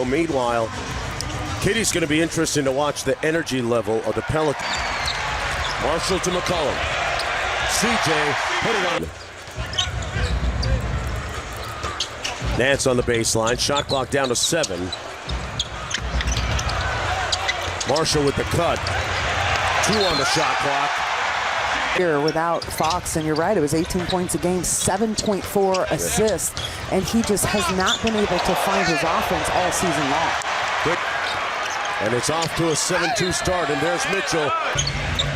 Meanwhile, Kitty's going to be interesting to watch the energy level of the Pelicans. Marshall to McCollum. CJ put it on. Nance on the baseline. Shot clock down to 7. Marshall with the cut. 2 on the shot clock. Here without Fox, and you're right, it was 18 points a game, 7.4 assists, and he just has not been able to find his offense all season long. Good. And it's off to a 7-2 start, and there's Mitchell.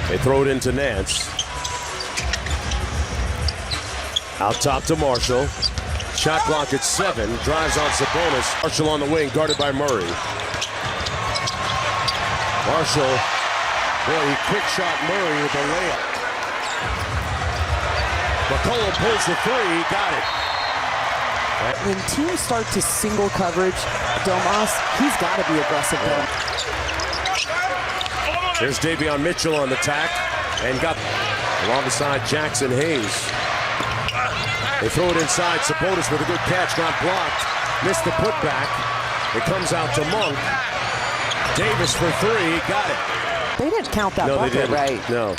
They throw it into Nance. Out top to Marshall. Shot clock at 7. Drives on Sabonis. Marshall on the wing, guarded by Murray. Marshall, boy, he quick shot Murray with the layup. McCollum pulls the 3, he got it. When teams start to single coverage, Domas, he's got to be aggressive though. There's Davion Mitchell on the tack, and got alongside Jackson Hayes. They throw it inside, Sabonis with a good catch, not blocked. Missed the putback. It comes out to Monk. Davis for 3, he got it. They didn't count that bucket, right? No.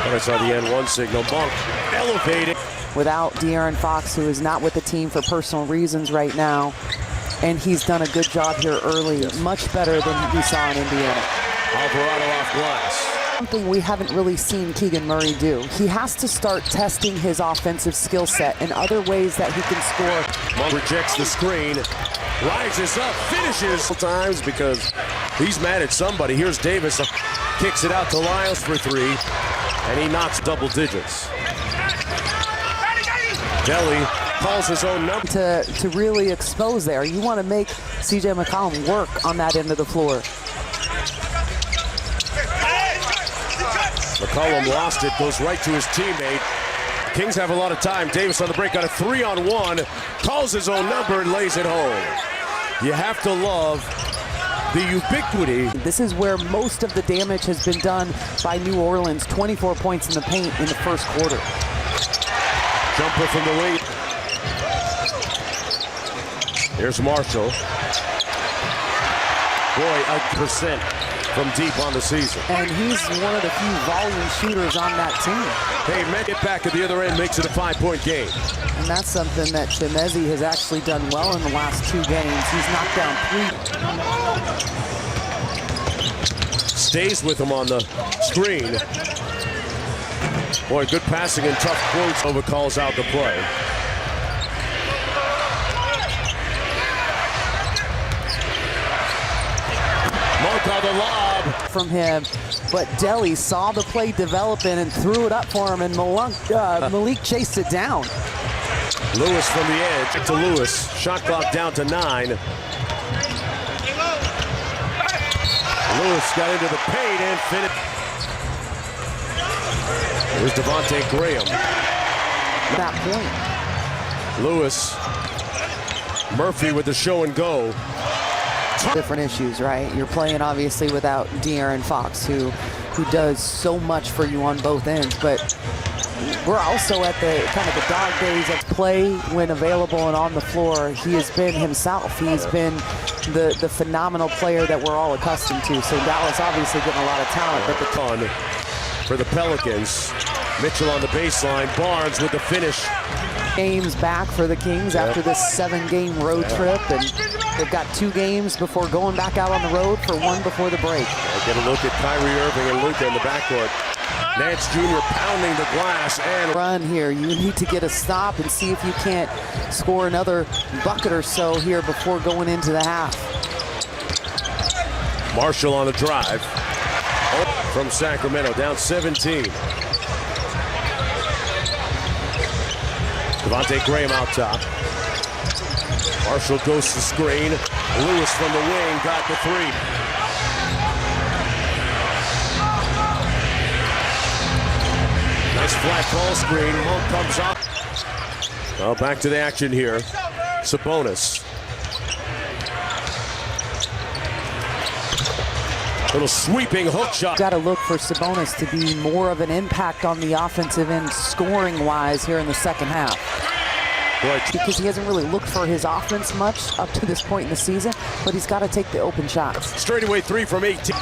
I saw the N1 signal. Monk elevated. Without De'Aaron Fox, who is not with the team for personal reasons right now, and he's done a good job here early, much better than we saw in Indiana. Alvarado off glass. Something we haven't really seen Keegan Murray do. He has to start testing his offensive skill set and other ways that he can score. Monk rejects the screen, rises up, finishes times because he's mad at somebody. Here's Davis, kicks it out to Lyles for 3, and he knocks double digits. Delly calls his own number. To really expose there. You want to make CJ McCollum work on that end of the floor. McCollum lost it, goes right to his teammate. Kings have a lot of time. Davis on the break on a 3-on-1, calls his own number and lays it home. You have to love the ubiquity. This is where most of the damage has been done by New Orleans. 24 points in the paint in the first quarter. Jumper from the lead. Here's Marshall. Boy, 1% from deep on the season. And he's one of the few volume shooters on that team. Hey, man, get back at the other end, makes it a 5-point game. And that's something that Chimezie has actually done well in the last 2 games. He's knocked down 3. Stays with him on the screen. Boy, good passing and tough quotes. Over calls out the play. Monk on the lob. From him, but Delly saw the play developing and threw it up for him, and Malik chased it down. Lewis from the edge to Lewis. Shot clock down to 9. Lewis got into the paint and finished. Here's Devontae Graham. That point. Lewis. Murphy with the show and go. Different issues, right? You're playing obviously without De'Aaron Fox, who does so much for you on both ends, but we're also at the kind of the dog days of play when available and on the floor. He has been himself. He's been the phenomenal player that we're all accustomed to. So Dallas obviously getting a lot of talent, but the ton for the Pelicans. Mitchell on the baseline. Barnes with the finish. Games back for the Kings after this 7-game road trip, and they've got 2 games before going back out on the road for 1 before the break. Get a look at Kyrie Irving and Luka in the backcourt. Nance Jr. pounding the glass and run here. You need to get a stop and see if you can't score another bucket or so here before going into the half. Marshall on the drive from Sacramento, down 17. Devontae Graham out top. Marshall goes to screen. Lewis from the wing got the 3. Nice flat ball screen. Monk comes up. Well, back to the action here. Sabonis. Little sweeping hook shot. Got to look for Sabonis to be more of an impact on the offensive end scoring-wise here in the second half. because he hasn't really looked for his offense much up to this point in the season, but he's got to take the open shots. Straightaway three from 18.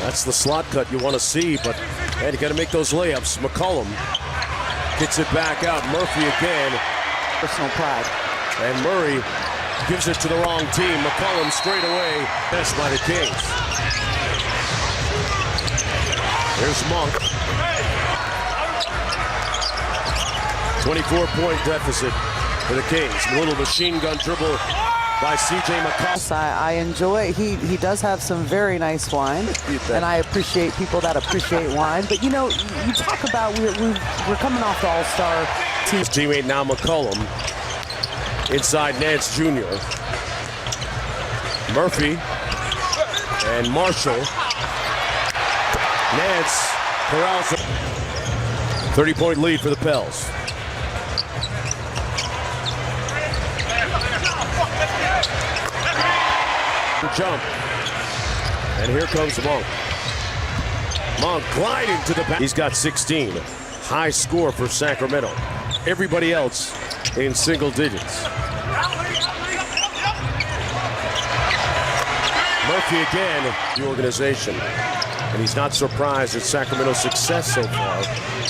That's the slot cut you want to see, but man, you got to make those layups. McCollum gets it back out. Murphy again. Personal pride. And Murray gives it to the wrong team. McCollum straight away. Best by the Kings. Here's Monk. 24-point deficit for the Kings. A little machine gun dribble by C.J. McCollum. I enjoy. He does have some very nice wine, and I appreciate people that appreciate wine. But you know, you talk about we're coming off the All-Star team. His teammate now McCollum inside Nance Jr. Murphy and Marshall. Nance corrals the 30-point lead for the Pels. Jump. And here comes Monk. Monk gliding to the back. He's got 16. High score for Sacramento. Everybody else in single digits. Murphy again, the organization. And he's not surprised at Sacramento's success so far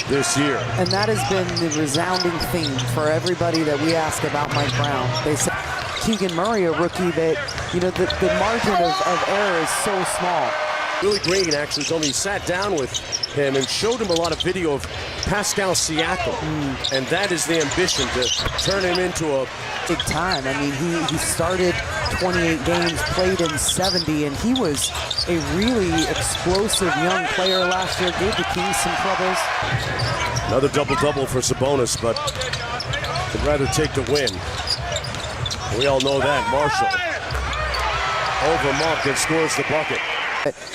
this year. And that has been the resounding theme for everybody that we ask about Mike Brown. They say Keegan Murray, a rookie that, you know, the margin of error is so small. Billy Green actually told me he sat down with him and showed him a lot of video of Pascal Siakam. And that is the ambition, to turn him into a big time. I mean, he started 28 games, played in 70, and he was a really explosive young player last year. Gave the Kings some troubles. Another double-double for Sabonis, but would rather take the win. We all know that. Marshall over Monk and scores the bucket.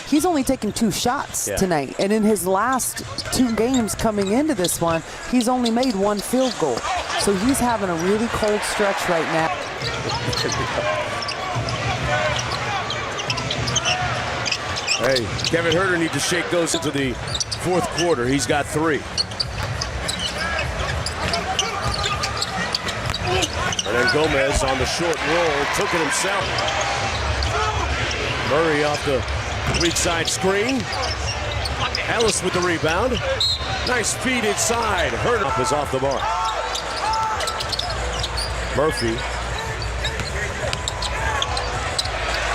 He's only taken 2 shots tonight, and in his last 2 games coming into this one, he's only made 1 field goal. So he's having a really cold stretch right now. Hey, Kevin Huerter needs to shake those into the fourth quarter. He's got 3. And then Gomez on the short roll, took it himself. Murray off the weak side screen. Ellis with the rebound. Nice feed inside. Huerter is off the mark. Murphy.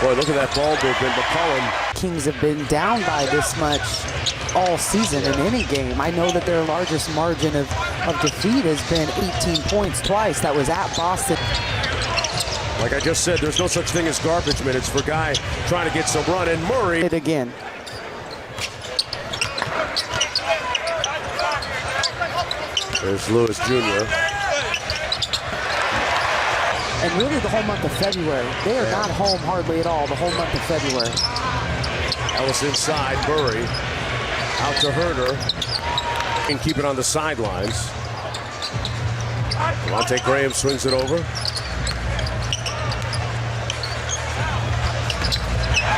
Boy, look at that ball movement. McCollum. Kings have been down by this much all season in any game. I know that their largest margin of defeat has been 18 points twice. That was at Boston. Like I just said, there's no such thing as garbage minutes for a guy trying to get some run. And Murray. It again. There's Lewis Jr. And really the whole month of February. They are not home hardly at all the whole month of February. Ellis inside, Murray out to Huerter. And keep it on the sidelines. Devontae Graham swings it over.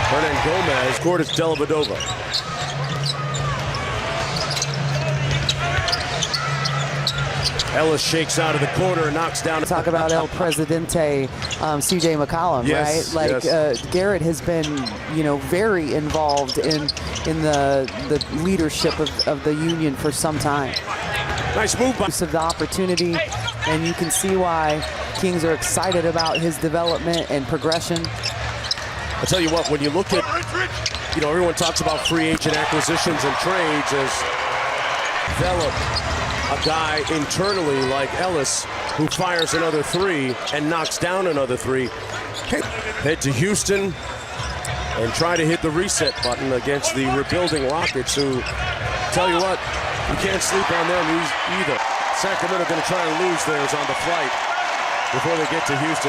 Hernan Gomez, Cordes Dellavedova. Ellis shakes out of the corner and knocks down. Talk about El Presidente, C.J. McCollum, yes, right? Like yes. Garrett has been, you know, very involved in the leadership of the union for some time. Nice move by. Of the opportunity, and you can see why Kings are excited about his development and progression. I'll tell you what, when you look at, you know, everyone talks about free agent acquisitions and trades as develop a guy internally like Ellis who fires another 3 and knocks down another 3. Head to Houston and try to hit the reset button against the rebuilding Rockets, who, tell you what, you can't sleep on them either. Sacramento going to try and lose theirs on the flight before they get to Houston.